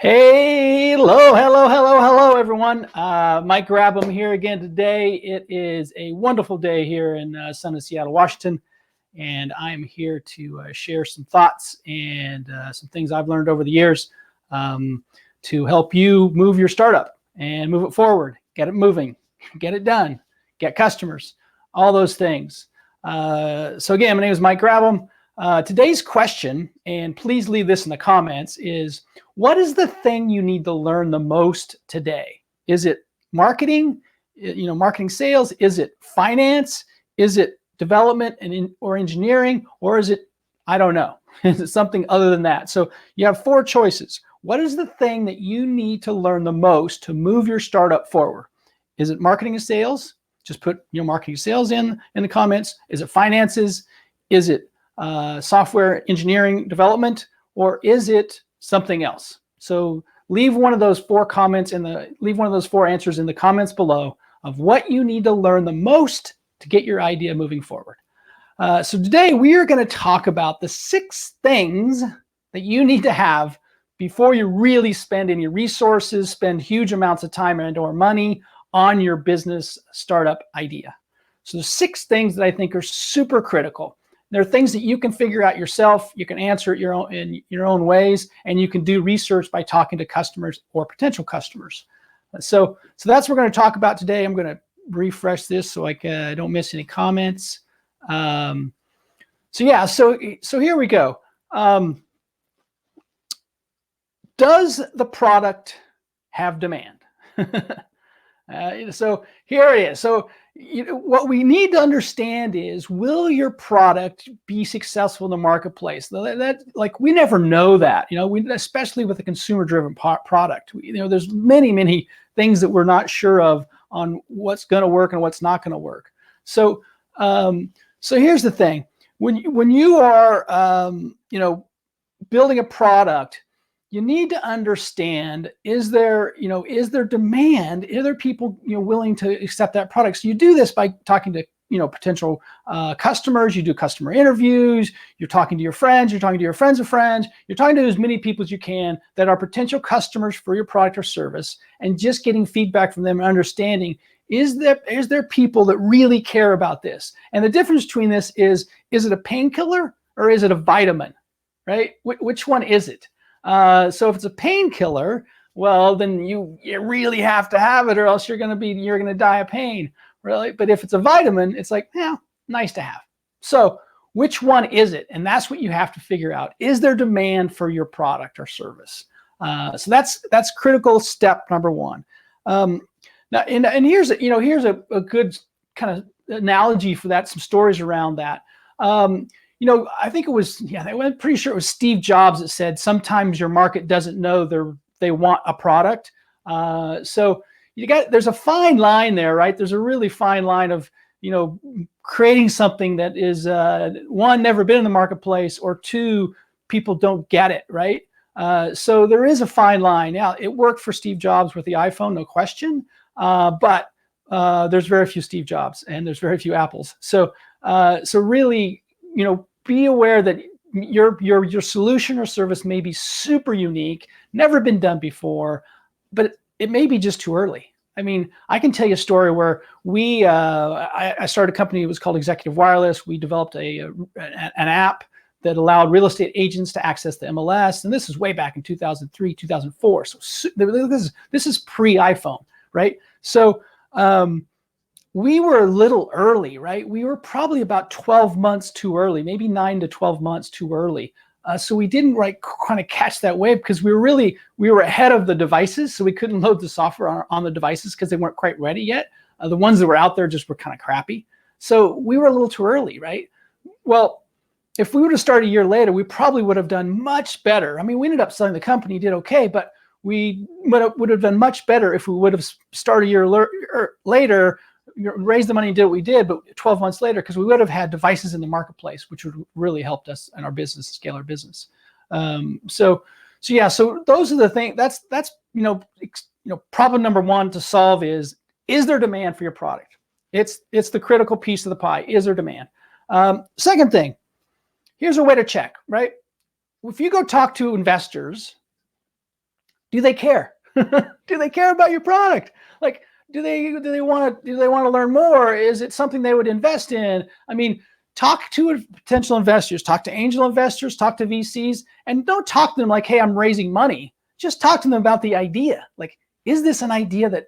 Hey, hello, everyone. Mike Grabham here again today. It is a wonderful day here in sunny Seattle, Washington, and I'm here to share some thoughts and some things I've learned over the years to help you move your startup and move it forward, get it moving, get it done, get customers, all those things. So again, my name is Mike Grabham. Today's question, and please leave this in the comments, is what is the thing you need to learn the most today? Is it marketing, marketing sales? Is it finance? Is it development or engineering? Or is it, I don't know, is it something other than that? So you have four choices. What is the thing that you need to learn the most to move your startup forward? Is it marketing and sales? Just put marketing and sales in the comments. Is it finances? Is it software engineering development, or is it something else? So leave one of those four comments leave one of those four answers in the comments below of what you need to learn the most to get your idea moving forward. So today we are going to talk about the 6 things that you need to have before you really spend any resources, spend huge amounts of time and or money on your business startup idea. So there's 6 things that I think are super critical. There are things that you can figure out yourself. You can answer it in your own ways, and you can do research by talking to customers or potential customers. So that's what we're going to talk about today. I'm going to refresh this so I don't miss any comments. So here we go. Does the product have demand? So here it is. So what we need to understand is, will your product be successful in the marketplace? We never know that, especially with a consumer-driven product. There's many things that we're not sure of on what's going to work and what's not going to work. So here's the thing: when you are building a product, you need to understand, is there demand? Are there people willing to accept that product? So you do this by talking to potential customers. You do customer interviews. You're talking to your friends. You're talking to your friends of friends. You're talking to as many people as you can that are potential customers for your product or service, and just getting feedback from them and understanding, is there people that really care about this? And the difference between this is it a painkiller or is it a vitamin, right? Which one is it? So if it's a painkiller, well, then you really have to have it, or else you're going to die of pain, really. But if it's a vitamin, it's like, nice to have. So which one is it? And that's what you have to figure out. Is there demand for your product or service? So that's critical step number 1. Now, and here's a good kind of analogy for that. Some stories around that. I think it was, I'm pretty sure it was Steve Jobs that said, sometimes your market doesn't know they want a product. So there's a fine line there, right? There's a really fine line of, creating something that is, 1, never been in the marketplace, or 2, people don't get it, right? So there is a fine line. Now, it worked for Steve Jobs with the iPhone, no question. But there's very few Steve Jobs, and there's very few Apples. So really, be aware that your solution or service may be super unique, never been done before, but it may be just too early. I mean, I can tell you a story where I started a company. It was called Executive Wireless. We developed an app that allowed real estate agents to access the MLS, and this is way back in 2003, 2004. So this is pre-iPhone, right? So we were a little early, right? We were probably about 12 months too early, maybe 9 to 12 months too early. So we didn't kind of catch that wave, because we were ahead of the devices. So we couldn't load the software on the devices because they weren't quite ready yet. The ones that were out there just were kind of crappy. So we were a little too early, right? Well, if we would have started a year later, we probably would have done much better. I mean, we ended up selling the company, did okay, but we would have done much better if we would have started a year later, raise the money and did what we did, but 12 months later, because we would have had devices in the marketplace, which would really helped us in our business, scale our business. So those are the things. That's problem number 1 to solve is there demand for your product? It's the critical piece of the pie. Is there demand? Second thing, here's a way to check, right? If you go talk to investors, Do they care? Do they care about your product? Like, do they want to learn more? Is it something they would invest in? I mean, talk to potential investors, talk to angel investors, talk to VCs, and don't talk to them like, hey, I'm raising money. Just talk to them about the idea. Like, is this an idea that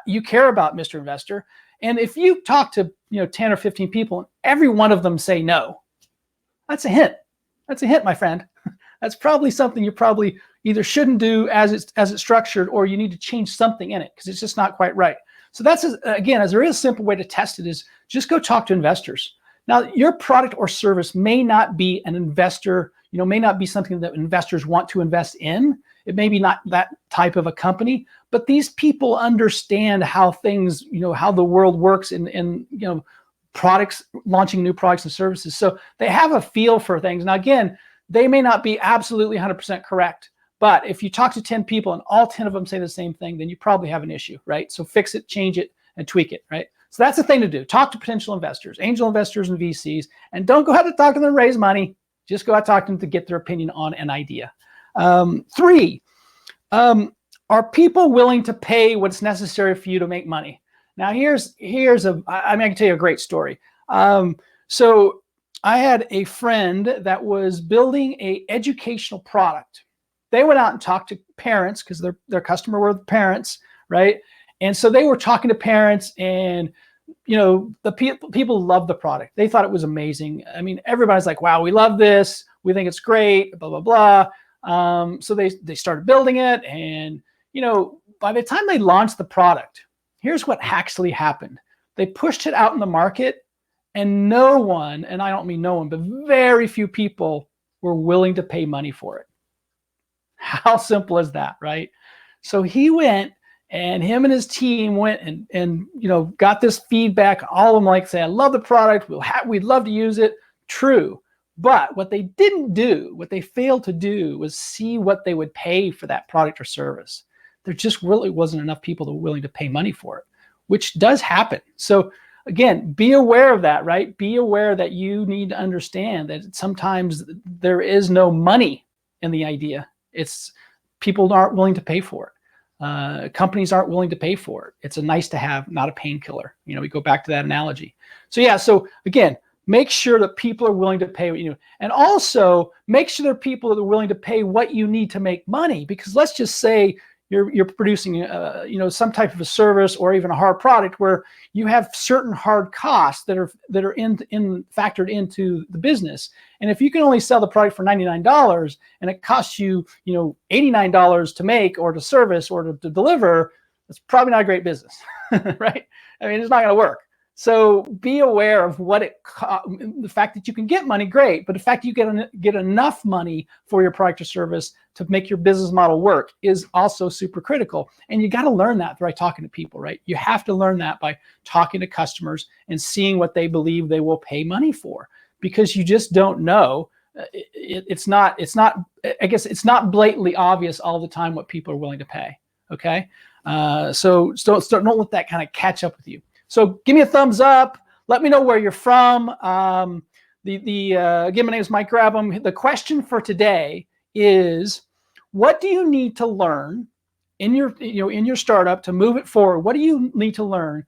you care about, Mr. Investor? And if you talk to 10 or 15 people and every one of them say no, that's a hint. That's a hint, my friend. That's probably something you probably either shouldn't do as it's structured, or you need to change something in it because it's just not quite right. So that's, again, as there is a simple way to test it, is just go talk to investors. Now, your product or service may not be an investor, may not be something that investors want to invest in. It may be not that type of a company, but these people understand how things, how the world works in products, launching new products and services. So they have a feel for things. Now, again, they may not be absolutely 100% correct, but if you talk to 10 people and all 10 of them say the same thing, then you probably have an issue, right? So fix it, change it, and tweak it, right? So that's the thing to do. Talk to potential investors, angel investors and VCs, and don't go out to talk to them to raise money. Just go out and talk to them to get their opinion on an idea. 3, are people willing to pay what's necessary for you to make money? Now, here's I can tell you a great story. So I had a friend that was building a educational product. They went out and talked to parents because their customer were the parents, right? And so they were talking to parents, and the people loved the product. They thought it was amazing. I mean, everybody's like, "Wow, we love this. We think it's great." Blah blah blah. So they started building it, and by the time they launched the product, here's what actually happened. They pushed it out in the market, and no one, and I don't mean no one, but very few people were willing to pay money for it. How simple is that, right? So he went, and him and his team went and got this feedback. All of them like say, "I love the product. We'd love to use it." True. But what they didn't do, what they failed to do, was see what they would pay for that product or service. There just really wasn't enough people that were willing to pay money for it, which does happen. So again, be aware of that, right? Be aware that you need to understand that sometimes there is no money in the idea. It's people aren't willing to pay for it. Companies aren't willing to pay for it. It's a nice to have, not a painkiller. We go back to that analogy. So yeah, so again, make sure that people are willing to pay what you need. And also make sure there are people that are willing to pay what you need to make money. Because let's just say you're producing some type of a service or even a hard product where you have certain hard costs that are factored into the business. And if you can only sell the product for $99 and it costs you $89 to make or to service or to deliver, it's probably not a great business, right? I mean, it's not going to work. So be aware of what the fact that you can get money, great, but the fact you get enough money for your product or service to make your business model work is also super critical. And you got to learn that by talking to people, right? You have to learn that by talking to customers and seeing what they believe they will pay money for, because you just don't know. It's not blatantly obvious all the time what people are willing to pay. Okay, so don't let that kind of catch up with you. So give me a thumbs up. Let me know where you're from. Again, my name is Mike Grabham. The question for today is, what do you need to learn in your startup to move it forward? What do you need to learn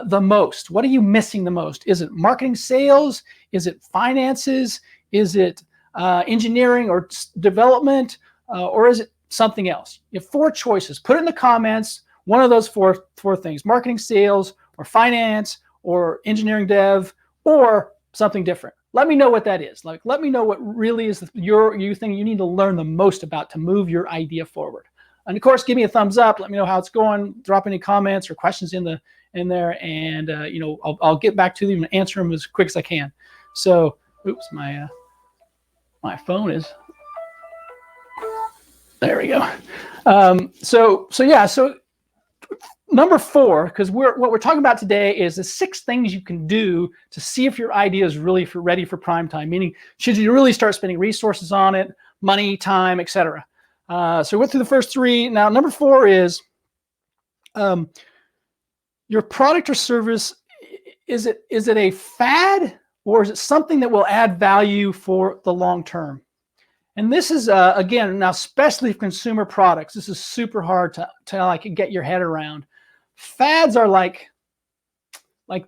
the most? What are you missing the most? Is it marketing, sales? Is it finances? Is it engineering or development? Or is it something else? You have 4 choices. Put it in the comments. One of those four things: marketing, sales, or finance, or engineering dev, or something different. Let me know what that is. Let me know what really is you think you need to learn the most about to move your idea forward. And of course, give me a thumbs up. Let me know how it's going. Drop any comments or questions in there, and I'll get back to them and answer them as quick as I can. So, oops, my phone is. There we go. So number 4, because what we're talking about today is the 6 things you can do to see if your idea is really ready for prime time, meaning should you really start spending resources on it, money, time, etc. So we went through the first 3. Now, number 4 is your product or service. Is it a fad, or is it something that will add value for the long term? And this is, again, now, especially for consumer products, this is super hard to like get your head around. Fads are like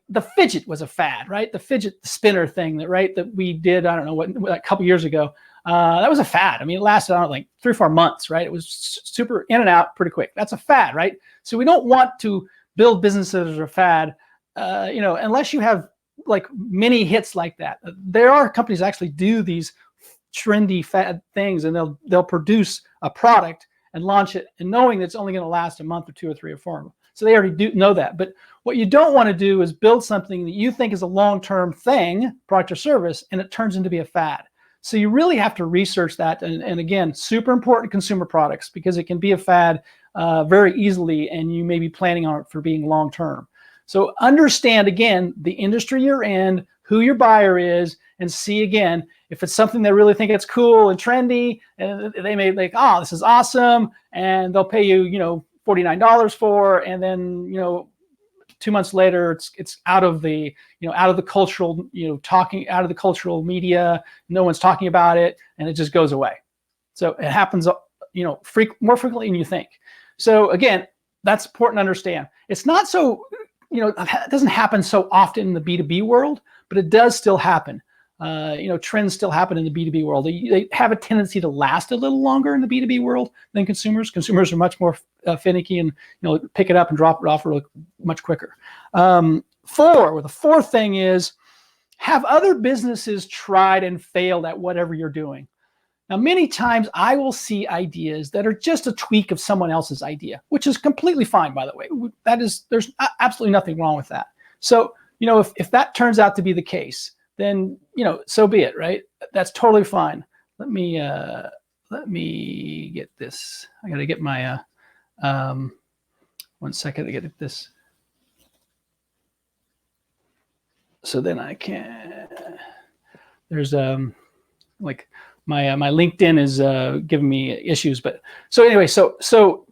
the fidget was a fad, right? The fidget spinner thing that we did, I don't know what, a couple years ago. That was a fad. I mean, it lasted, I don't know, like 3 or 4 months, right? It was super in and out pretty quick. That's a fad, right? So we don't want to build businesses as a fad, unless you have like many hits like that. There are companies that actually do these trendy fad things, and they'll produce a product and launch it, and knowing that it's only going to last a month or 2 or 3 or 4. So they already do know that. But what you don't want to do is build something that you think is a long-term thing, product or service, and it turns into be a fad. So you really have to research that. And again, super important consumer products, because it can be a fad very easily, and you may be planning on it for being long-term. So understand, again, the industry you're in, who your buyer is, and see, again, if it's something they really think it's cool and trendy, and they may like, oh, this is awesome, and they'll pay you, $49 for, and then, 2 months later, it's out of the cultural, talking out of the cultural media. No one's talking about it, and it just goes away. So it happens, more frequently than you think. So again, that's important to understand. It's not so, it doesn't happen so often in the B2B world, but it does still happen. Trends still happen in the B2B world. They have a tendency to last a little longer in the B2B world than consumers. Consumers are much more finicky and pick it up and drop it off really much quicker. The fourth thing is, have other businesses tried and failed at whatever you're doing? Now, many times I will see ideas that are just a tweak of someone else's idea, which is completely fine, by the way. There's absolutely nothing wrong with that. So, if that turns out to be the case, then, so be it, right? That's totally fine. Let me get this. I got to get my, 1 second to get this. So then I can, there's, like my LinkedIn is giving me issues, but so anyway, so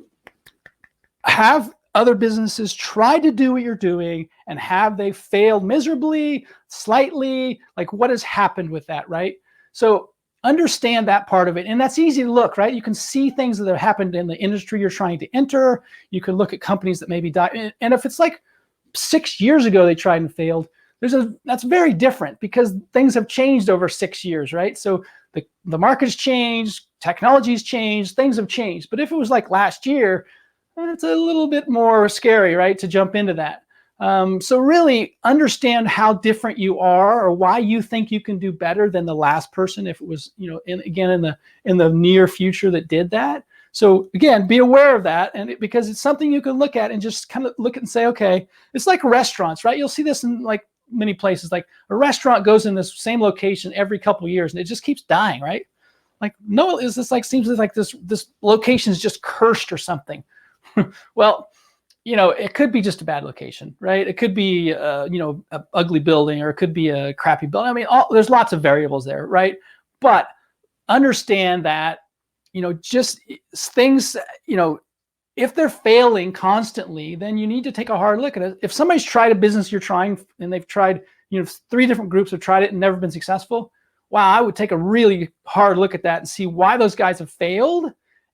have other businesses try to do what you're doing, and have they failed miserably, slightly? Like, what has happened with that, right? So understand that part of it. And that's easy to look, right? You can see things that have happened in the industry you're trying to enter. You can look at companies that maybe die. And if it's like 6 years ago they tried and failed, that's very different, because things have changed over 6 years, right? So the market has changed, technology's changed, things have changed. But if it was like last year, it's a little bit more scary, right, to jump into that. So really understand how different you are, or why you think you can do better than the last person, if it was, in the near future that did that. So again, be aware of that, and because it's something you can look at and just kind of look at and say, okay, it's like restaurants, right? You'll see this in like many places. Like a restaurant goes in this same location every couple of years, and it just keeps dying, right? Like, no, is this like, seems like this location is just cursed or something. Well, it could be just a bad location, right? It could be, an ugly building, or it could be a crappy building. I mean, there's lots of variables there, right? But understand that, just things, if they're failing constantly, then you need to take a hard look at it. If somebody's tried a business you're trying, and they've tried, 3 different groups have tried it and never been successful, wow, I would take a really hard look at that and see why those guys have failed,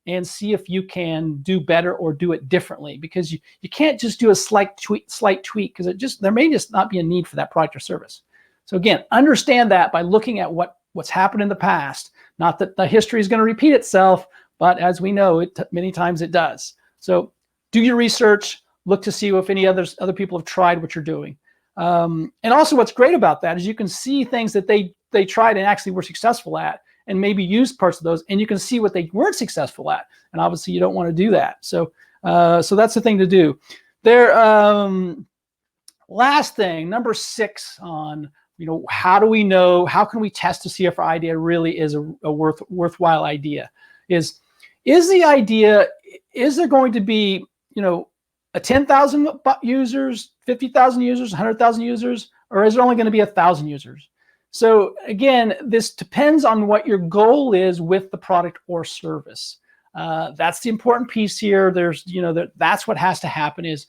and see if you can do better or do it differently, because you can't just do a slight tweak, because there may just not be a need for that product or service. So again, understand that by looking at what's happened in the past. Not that the history is going to repeat itself, but as we know, many times it does. So do your research, look to see if any other people have tried what you're doing. And also, what's great about that is you can see things that they tried and actually were successful at, and maybe used parts of those, and you can see what they weren't successful at. And obviously you don't want to do that. So that's the thing to do. There, last thing, number 6 on, how do we know, how can we test to see if our idea really is a worthwhile idea? Is the idea, is there going to be, a 10,000 users, 50,000 users, 100,000 users, or is there only going to be 1,000 users? So again, this depends on what your goal is with the product or service. That's the important piece here. There's, that's what has to happen, is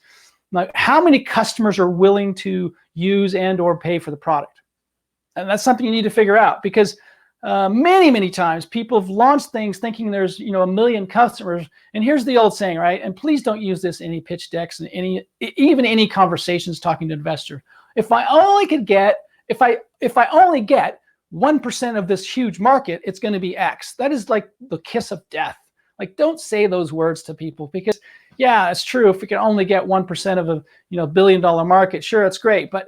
like, how many customers are willing to use and or pay for the product? And that's something you need to figure out, because Many times people have launched things thinking there's, a million customers. And here's the old saying, right? And please don't use this in any pitch decks and even any conversations talking to investors. If I only get 1% of this huge market, it's going to be X. That is like the kiss of death. Like, don't say those words to people, because yeah, it's true. If we can only get 1% of a $1 billion market, sure, it's great, but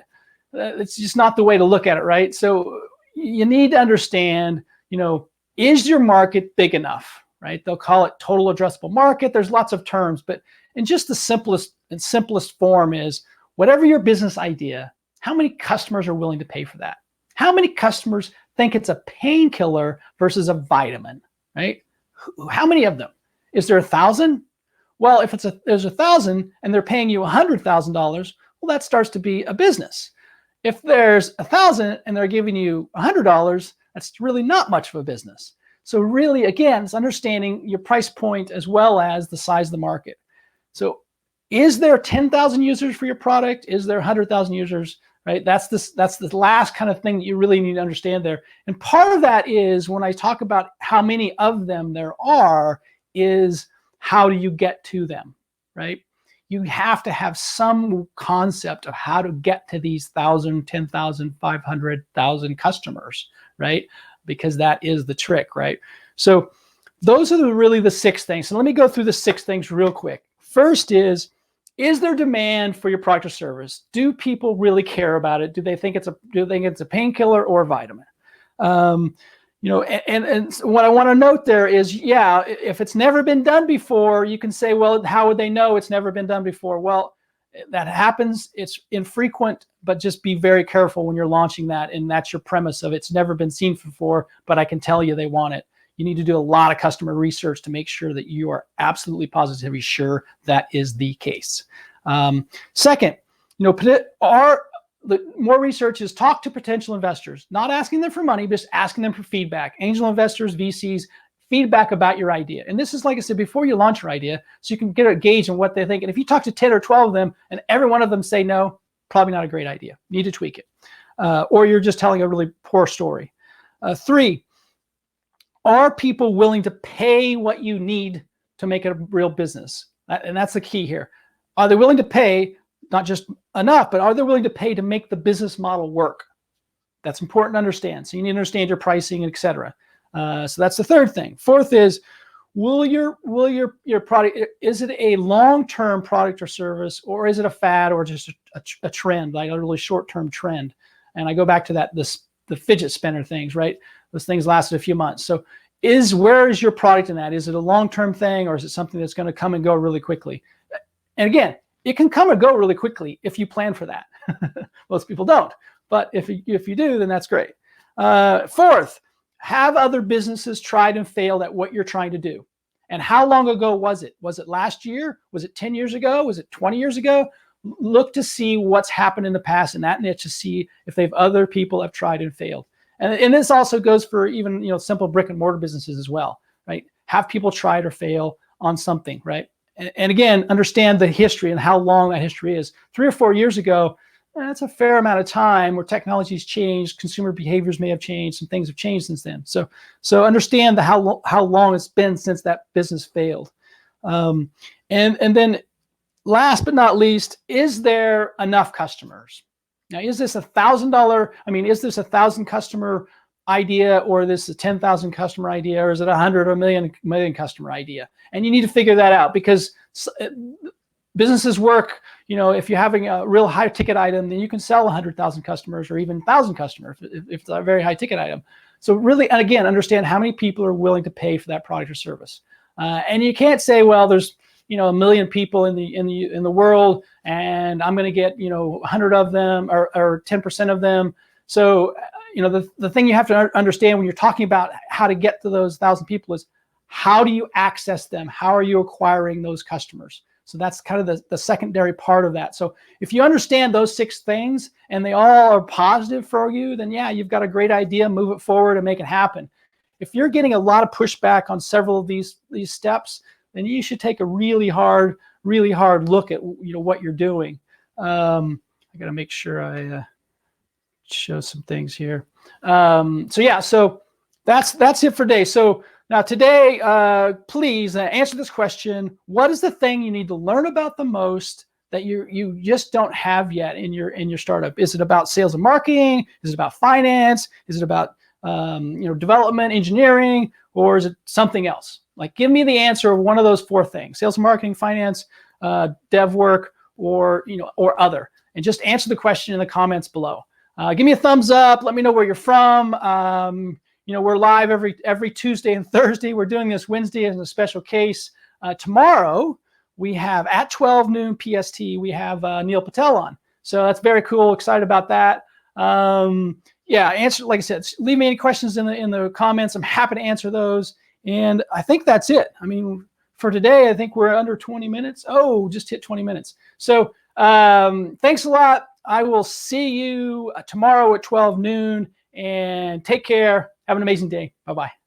it's just not the way to look at it, right? So you need to understand, is your market big enough, right? They'll call it total addressable market. There's lots of terms, but in just the simplest form is, whatever your business idea, how many customers are willing to pay for that? How many customers think it's a painkiller versus a vitamin, right? How many of them? Is there 1,000? Well, if there's 1,000 and they're paying you $100,000, well, that starts to be a business. If there's 1,000 and they're giving you $100, that's really not much of a business. So really, again, it's understanding your price point as well as the size of the market. So is there 10,000 users for your product? Is there 100,000 users? Right? That's the last kind of thing that you really need to understand there. And part of that is, when I talk about how many of them there are, is how do you get to them, right? You have to have some concept of how to get to these 1,000, 10,000, 500,000 customers, right? Because that is the trick, right? So those are really the 6 things. So let me go through the 6 things real quick. First is there demand for your product or service? Do people really care about it? Do they think it's a painkiller or a vitamin? And what I want to note there is, yeah, if it's never been done before, you can say, well, how would they know it's never been done before? Well, that happens. It's infrequent, but just be very careful when you're launching that. And that's your premise of, it's never been seen before, but I can tell you they want it. You need to do a lot of customer research to make sure that you are absolutely positively sure that is the case. Second, the more research is talk to potential investors, not asking them for money, just asking them for feedback. Angel investors, VCs, feedback about your idea. And this is, like I said, before you launch your idea, so you can get a gauge on what they think. And if you talk to 10 or 12 of them and every one of them say no, probably not a great idea. You need to tweak it. Or you're just telling a really poor story. 3, are people willing to pay what you need to make it a real business? And that's the key here. Are they willing to pay, not just enough, but are they willing to pay to make the business model work? That's important to understand. So you need to understand your pricing, et cetera. So that's the 3rd thing. 4th is, will your product, is it a long-term product or service, or is it a fad or just a trend, like a really short-term trend? And I go back to the fidget spinner things, right? Those things lasted a few months. So where is your product in that? Is it a long-term thing, or is it something that's going to come and go really quickly? And again, it can come and go really quickly if you plan for that. Most people don't, but if you do, then that's great. 4th, have other businesses tried and failed at what you're trying to do? And how long ago was it? Was it last year? Was it 10 years ago? Was it 20 years ago? Look to see what's happened in the past in that niche, to see if other people have tried and failed. And this also goes for even simple brick and mortar businesses as well, right? Have people tried or fail on something, right? And again, understand the history and how long that history is. 3 or 4 years ago, that's a fair amount of time where technology's changed, consumer behaviors may have changed, some things have changed since then. So understand how long it's been since that business failed. And then last but not least, is there enough customers? Now, is this is this 1,000 customer idea, or this a 10,000 customer idea, or is it 100 or a million customer idea? And you need to figure that out, because businesses work, if you're having a real high ticket item, then you can sell 100,000 customers or even 1,000 customers if it's a very high ticket item. So really, and again, understand how many people are willing to pay for that product or service. And you can't say, well, there's a million people in the world, and I'm going to get 100 of them or 10% of them. So the thing you have to understand when you're talking about how to get to those 1,000 people is, how do you access them? How are you acquiring those customers? So that's kind of the secondary part of that. So if you understand those 6 things and they all are positive for you, then yeah, you've got a great idea, move it forward and make it happen. If you're getting a lot of pushback on several of these steps, then you should take a really hard look at what you're doing. I got to make sure I show some things here. So That's it for today. So now today, please answer this question. What is the thing you need to learn about the most that you just don't have yet in your startup? Is it about sales and marketing? Is it about finance? Is it about development, engineering, or is it something else? Like, give me the answer of one of those four things: sales and marketing, finance, dev work, or other. And just answer the question in the comments below. Give me a thumbs up. Let me know where you're from. We're live every Tuesday and Thursday. We're doing this Wednesday as a special case. Tomorrow, we have at 12 noon PST, we have Neil Patel on. So that's very cool. Excited about that. Answer, like I said, leave me any questions in the comments. I'm happy to answer those. And I think that's it. I mean, for today, I think we're under 20 minutes. Oh, just hit 20 minutes. So thanks a lot. I will see you tomorrow at 12 noon, and take care. Have an amazing day. Bye-bye.